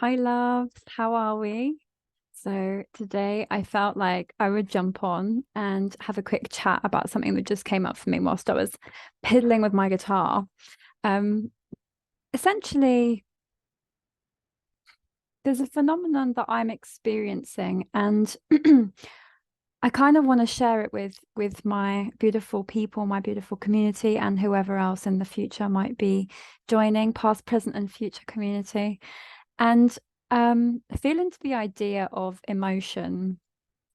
Hi, loves. How are we? So today I felt like I would jump on and have a quick chat about something that just came up for me whilst I was piddling with my guitar. Um, Essentially, there's a phenomenon that I'm experiencing, and I kind of want to share it with my beautiful people, my beautiful community, and whoever else in the future might be joining, past, present, and future community. And feel into the idea of emotion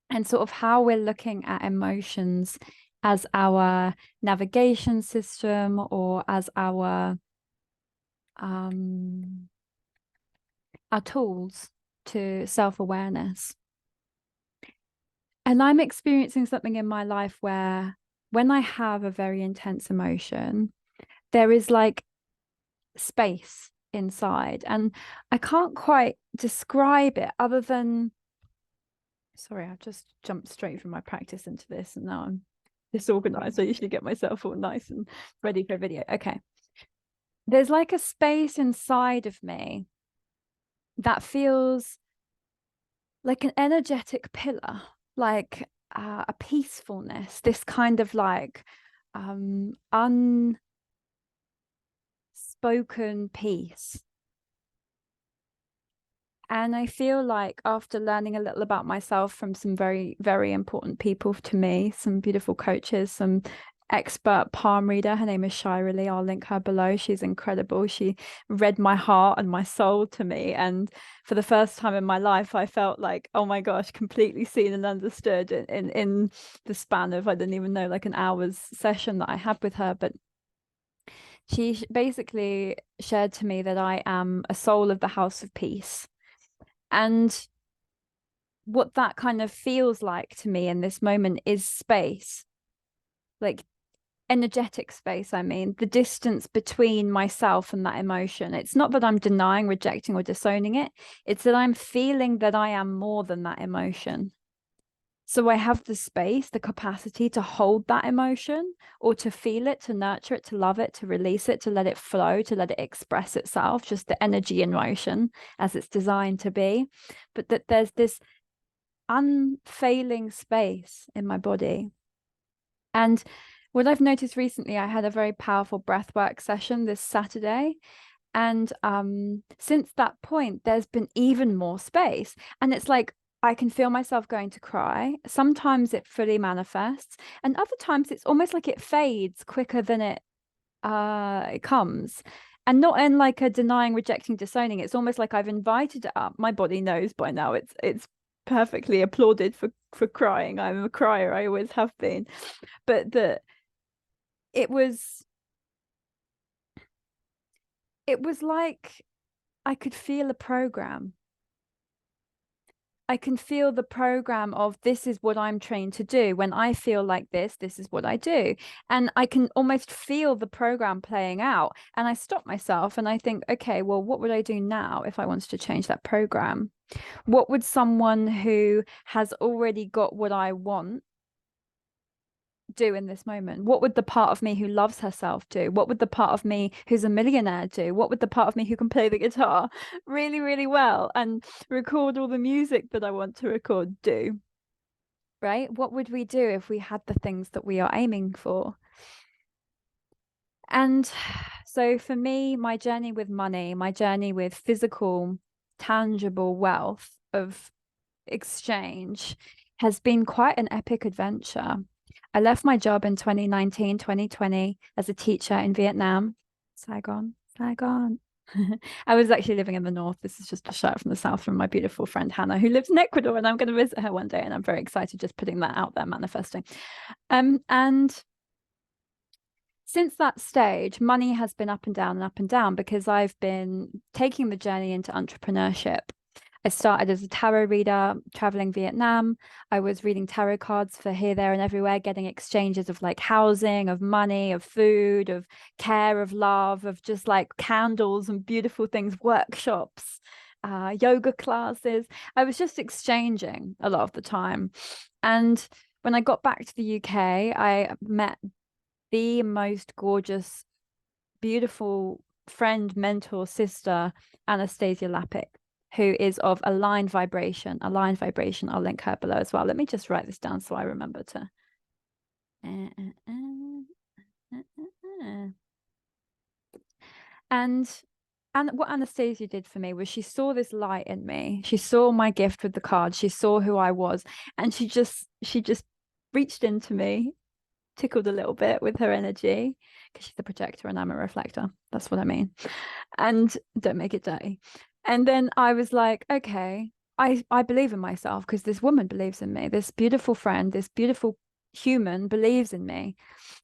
and sort of how we're looking at emotions as our navigation system or as um our tools to self-awareness. And I'm experiencing something in my life where when I have a very intense emotion, there is like space inside, and I can't quite describe it other than, sorry, I've just jumped straight from my practice into this and now I'm disorganized. I usually get myself all nice and ready for a video. Okay. There's like a space inside of me that feels like an energetic pillar, like a peacefulness, this kind of like unspoken peace. And I feel like after learning a little about myself from some very, very important people to me, some beautiful coaches, some expert palm reader, her name is Shira Lee. I'll link her below. She's incredible. She read my heart and my soul to me. And for the first time in my life, I felt like, oh my gosh, completely seen and understood in the span of, I don't even know, like an hour's session that I had with her. But she basically shared to me that I am a soul of the House of Peace. And what that kind of feels like to me in this moment is space, like energetic space. I mean, the distance between myself and that emotion. It's not that I'm denying, rejecting, or disowning it, it's that I'm feeling that I am more than that emotion. So I have the space, the capacity to hold that emotion or to feel it, to nurture it, to love it, to release it, to let it flow, to let it express itself, just the energy in motion as it's designed to be. But that there's this unfailing space in my body. And what I've noticed recently, I had a very powerful breathwork session this Saturday. And since that point, there's been even more space. And it's like I can feel myself going to cry. Sometimes it fully manifests, and other times it's almost like it fades quicker than it comes. And not in like a denying, rejecting, disowning. It's almost like I've invited it up. My body knows by now it's perfectly applauded for crying. I'm a crier, I always have been. But it was it was like I could feel a program. I can feel the program of this is what I'm trained to do. When I feel like this is what I do. And I can almost feel the program playing out. And I stop myself and I think, okay, well, what would I do now if I wanted to change that program? What would someone who has already got what I want do in this moment? What would the part of me who loves herself do? What would the part of me who's a millionaire do? What would the part of me who can play the guitar really, really well and record all the music that I want to record do? Right? What would we do if we had the things that we are aiming for? And so for me, my journey with money, my journey with physical, tangible wealth of exchange has been quite an epic adventure. I left my job in 2019, 2020 as a teacher in Vietnam, Saigon, Saigon. I was actually living in the north. This is just a shout from the south from my beautiful friend Hannah, who lives in Ecuador, and I'm going to visit her one day. And I'm very excited just putting that out there, manifesting. And since that stage, money has been up and down and up and down because I've been taking the journey into entrepreneurship. I started as a tarot reader, traveling Vietnam. I was reading tarot cards for here, there, and everywhere, getting exchanges of like housing, of money, of food, of care, of love, of just like candles and beautiful things, workshops, yoga classes. I was just exchanging a lot of the time. And when I got back to the UK, I met the most gorgeous, beautiful friend, mentor, sister, Anastasia Lapik, who is of aligned vibration. Aligned vibration. I'll link her below as well. Let me just write this down so I remember to. And what Anastasia did for me was she saw this light in me. She saw my gift with the cards. She saw who I was, and she just reached into me, tickled a little bit with her energy, because she's the projector and I'm a reflector. That's what I mean. And don't make it dirty. And then I was like, okay, I believe in myself because this woman believes in me. This beautiful friend, this beautiful human believes in me,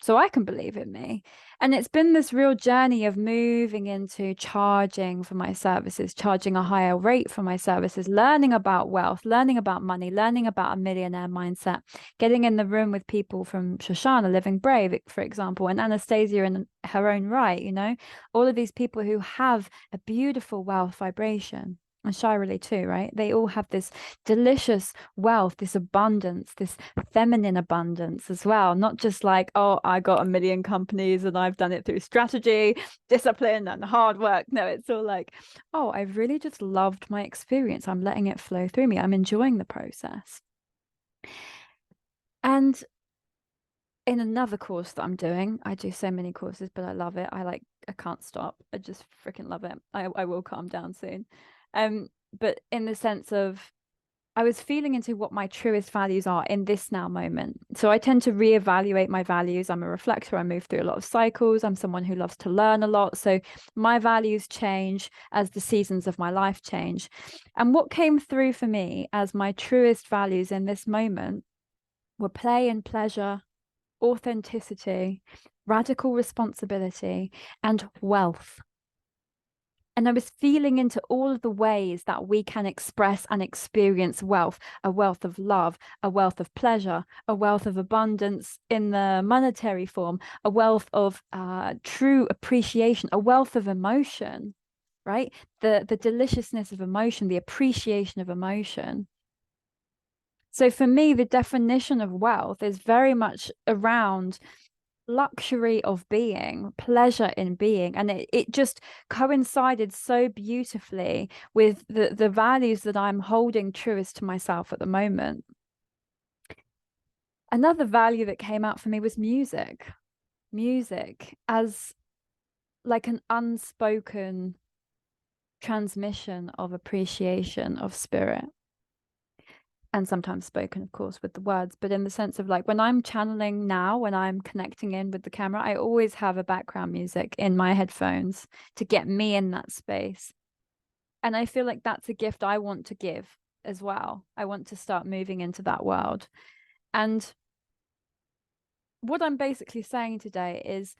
so I can believe in me. And it's been this real journey of moving into charging for my services, charging a higher rate for my services, learning about wealth, learning about money, learning about a millionaire mindset, getting in the room with people from Shoshana, Living Brave, for example, and Anastasia in her own right, you know, all of these people who have a beautiful wealth vibration. And Shirley too, right? They all have this delicious wealth, this abundance, this feminine abundance as well. Not just like, oh, I got a million companies and I've done it through strategy, discipline, and hard work. No, it's all like, oh, I've really just loved my experience. I'm letting it flow through me. I'm enjoying the process. And in another course that I'm doing, I do so many courses, but I love it. I can't stop. I just freaking love it. I will calm down soon. But in the sense of, I was feeling into what my truest values are in this now moment. So I tend to reevaluate my values. I'm a reflector. I move through a lot of cycles. I'm someone who loves to learn a lot. So my values change as the seasons of my life change. And what came through for me as my truest values in this moment were play and pleasure, authenticity, radical responsibility, and wealth. And I was feeling into all of the ways that we can express and experience wealth, a wealth of love, a wealth of pleasure, a wealth of abundance in the monetary form, a wealth of true appreciation, a wealth of emotion, right? The deliciousness of emotion, the appreciation of emotion. So for me, the definition of wealth is very much around luxury of being, pleasure in being. And it just coincided so beautifully with the values that I'm holding truest to myself at the moment. Another value that came out for me was music. Music as like an unspoken transmission of appreciation of spirit. And sometimes spoken, of course, with the words, but in the sense of like when I'm channeling now, when I'm connecting in with the camera, I always have a background music in my headphones to get me in that space. And I feel like that's a gift I want to give as well. I want to start moving into that world. And what I'm basically saying today is,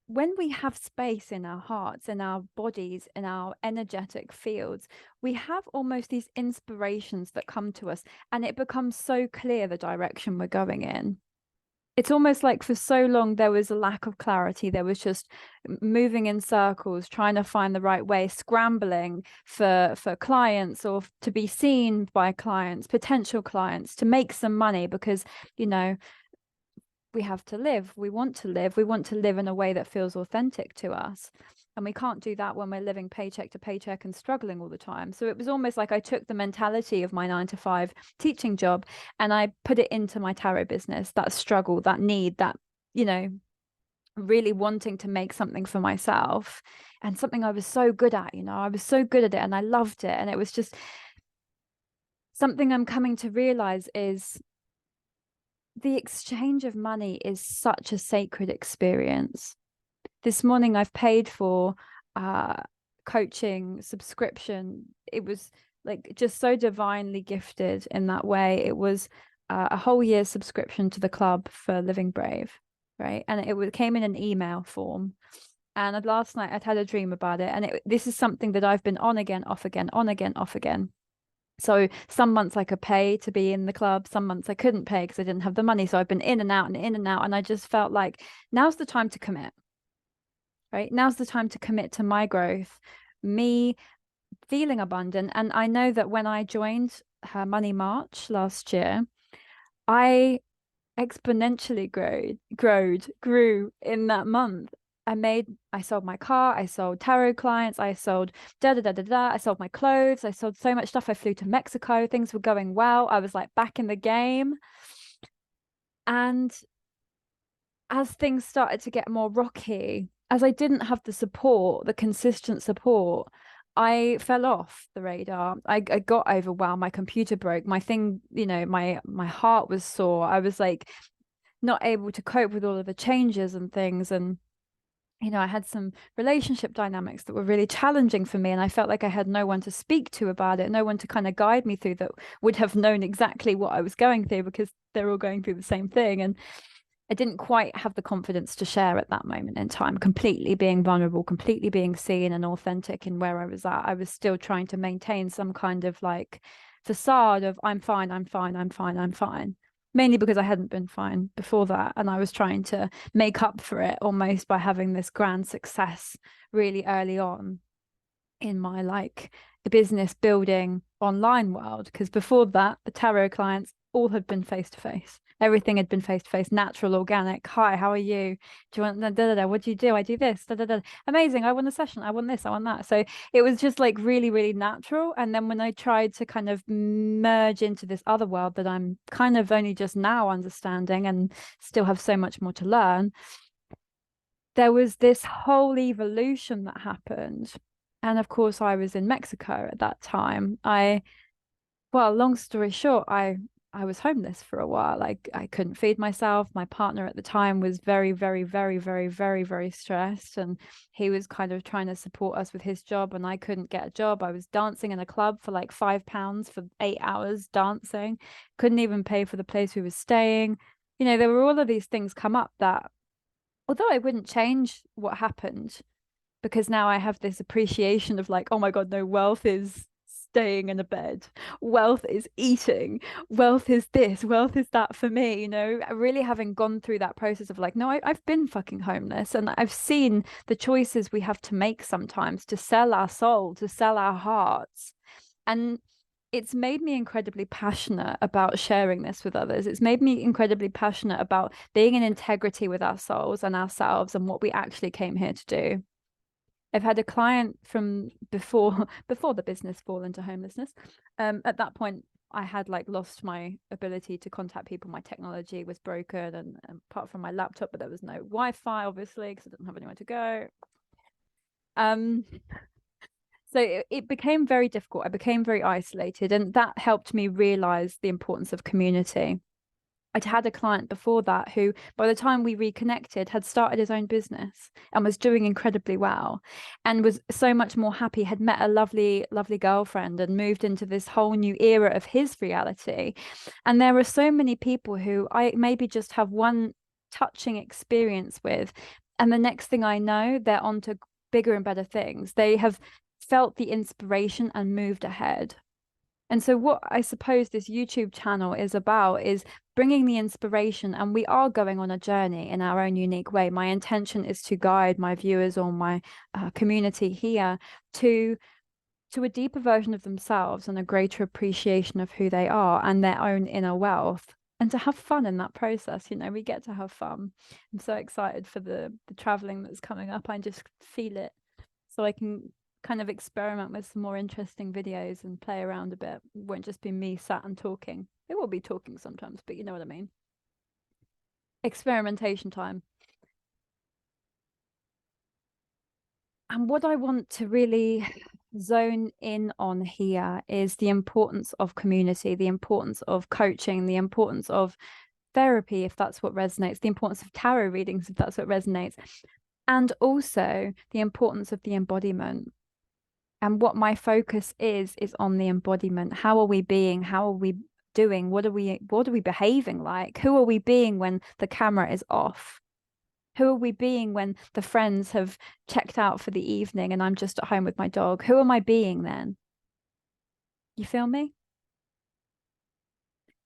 when we have space in our hearts, in our bodies, in our energetic fields, we have almost these inspirations that come to us, and it becomes so clear the direction we're going in. It's almost like for so long there was a lack of clarity. There was just moving in circles, trying to find the right way, scrambling for clients or to be seen by clients, potential clients, to make some money because, you know, we have to live. We want to live. We want to live in a way that feels authentic to us. And we can't do that when we're living paycheck to paycheck and struggling all the time. So it was almost like I took the mentality of my 9-to-5 teaching job and I put it into my tarot business, that struggle, that need, that, you know, really wanting to make something for myself and something I was so good at, you know, I was so good at it and I loved it. And it was just something I'm coming to realize is the exchange of money is such a sacred experience. This morning I've paid for coaching subscription. It was like just so divinely gifted in that way. It was a whole year's subscription to the club for Living Brave, right? And it came in an email form. And last night I'd had a dream about it. And this is something that I've been on again, off again, on again, off again. So some months I could pay to be in the club, some months I couldn't pay because I didn't have the money. So I've been in and out and in and out. And I just felt like now's the time to commit, right? Now's the time to commit to my growth, me feeling abundant. And I know that when I joined her Money March last year, I exponentially grew in that month. I sold my car, I sold tarot clients, I sold da da da da da, I sold my clothes, I sold so much stuff. I flew to Mexico, things were going well. I was like back in the game. And as things started to get more rocky, as I didn't have the support, the consistent support, I fell off the radar. I got overwhelmed. My computer broke. My thing, my heart was sore. I was like not able to cope with all of the changes and things. And I had some relationship dynamics that were really challenging for me. And I felt like I had no one to speak to about it, no one to kind of guide me through that would have known exactly what I was going through, because they're all going through the same thing. And I didn't quite have the confidence to share at that moment in time, completely being vulnerable, completely being seen and authentic in where I was at. I was still trying to maintain some kind of like facade of I'm fine, I'm fine, I'm fine, I'm fine. Mainly because I hadn't been fine before that. And I was trying to make up for it almost by having this grand success really early on in my like business building online world. Because before that, the tarot clients all had been face to face. Everything had been face to face, natural, organic. Hi, how are you? Do you want da, da, da, what do you do? I do this. Da, da, da. Amazing. I want a session. I want this. I want that. So it was just like really, really natural. And then when I tried to kind of merge into this other world that I'm kind of only just now understanding and still have so much more to learn, there was this whole evolution that happened. And of course, I was in Mexico at that time. Well, long story short, I was homeless for a while. I couldn't feed myself. My partner at the time was very, very, very, very, very, very stressed. And he was kind of trying to support us with his job, and I couldn't get a job. I was dancing in a club for like £5 for 8 hours dancing. Couldn't even pay for the place we were staying. There were all of these things come up that, although I wouldn't change what happened, because now I have this appreciation of like, oh my God, no, wealth is staying in a bed, wealth is eating, wealth is this, wealth is that for me, really having gone through that process of like, no, I've been fucking homeless, and I've seen the choices we have to make sometimes to sell our soul, to sell our hearts. And it's made me incredibly passionate about sharing this with others. It's made me incredibly passionate about being in integrity with our souls and ourselves and what we actually came here to do. I've had a client from before the business fall into homelessness. At that point, I had like lost my ability to contact people. My technology was broken, and apart from my laptop, but there was no Wi-Fi, obviously, because I didn't have anywhere to go. So it became very difficult. I became very isolated, and that helped me realize the importance of community. I'd had a client before that who, by the time we reconnected, had started his own business and was doing incredibly well and was so much more happy, had met a lovely, lovely girlfriend and moved into this whole new era of his reality. And there are so many people who I maybe just have one touching experience with, and the next thing I know, they're on to bigger and better things. They have felt the inspiration and moved ahead. And so what I suppose this YouTube channel is about is bringing the inspiration, and we are going on a journey in our own unique way. My intention is to guide my viewers or my community here to a deeper version of themselves and a greater appreciation of who they are and their own inner wealth, and to have fun in that process. We get to have fun. I'm so excited for the traveling that's coming up. I just feel it, so I can kind of experiment with some more interesting videos and play around a bit. It won't just be me sat and talking. It will be talking sometimes, but you know what I mean. Experimentation time. And what I want to really zone in on here is the importance of community, the importance of coaching, the importance of therapy, if that's what resonates, the importance of tarot readings, if that's what resonates, and also the importance of the embodiment. And what my focus is on the embodiment. How are we being? How are we doing? What are we behaving like? Who are we being when the camera is off? Who are we being when the friends have checked out for the evening and I'm just at home with my dog? Who am I being then? You feel me?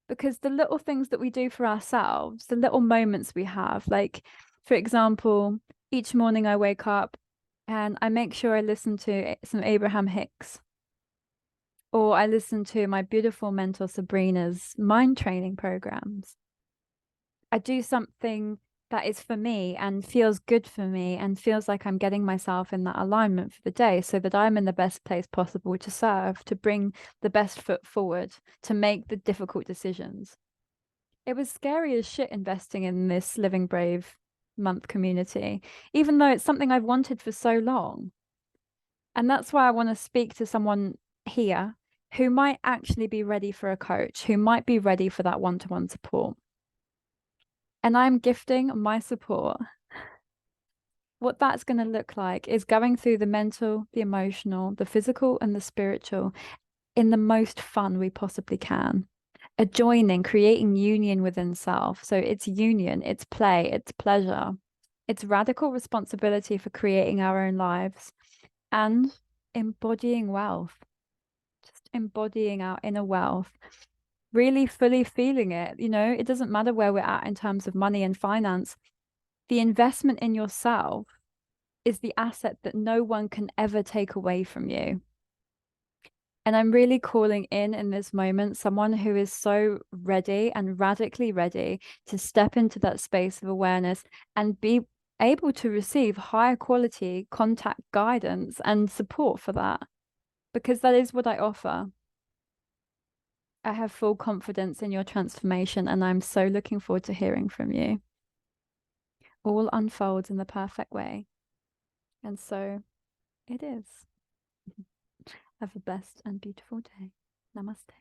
Because the little things that we do for ourselves, the little moments we have, like, for example, each morning I wake up and I make sure I listen to some Abraham Hicks, or I listen to my beautiful mentor Sabrina's mind training programs. I do something that is for me and feels good for me and feels like I'm getting myself in that alignment for the day so that I'm in the best place possible to serve, to bring the best foot forward, to make the difficult decisions. It was scary as shit investing in this Living Brave month community, even though it's something I've wanted for so long. And that's why I want to speak to someone here who might actually be ready for a coach, who might be ready for that one-to-one support. And I'm gifting my support. What that's going to look like is going through the mental, the emotional, the physical, and the spiritual in the most fun we possibly can. A joining, creating union within self. So it's union, it's play, it's pleasure, it's radical responsibility for creating our own lives and embodying wealth, just embodying our inner wealth, really fully feeling it. You know, it doesn't matter where we're at in terms of money and finance. The investment in yourself is the asset that no one can ever take away from you. And I'm really calling in this moment someone who is so ready and radically ready to step into that space of awareness and be able to receive higher quality contact guidance and support for that, because that is what I offer. I have full confidence in your transformation, and I'm so looking forward to hearing from you. All unfolds in the perfect way. And so it is. Have a blessed and beautiful day. Namaste.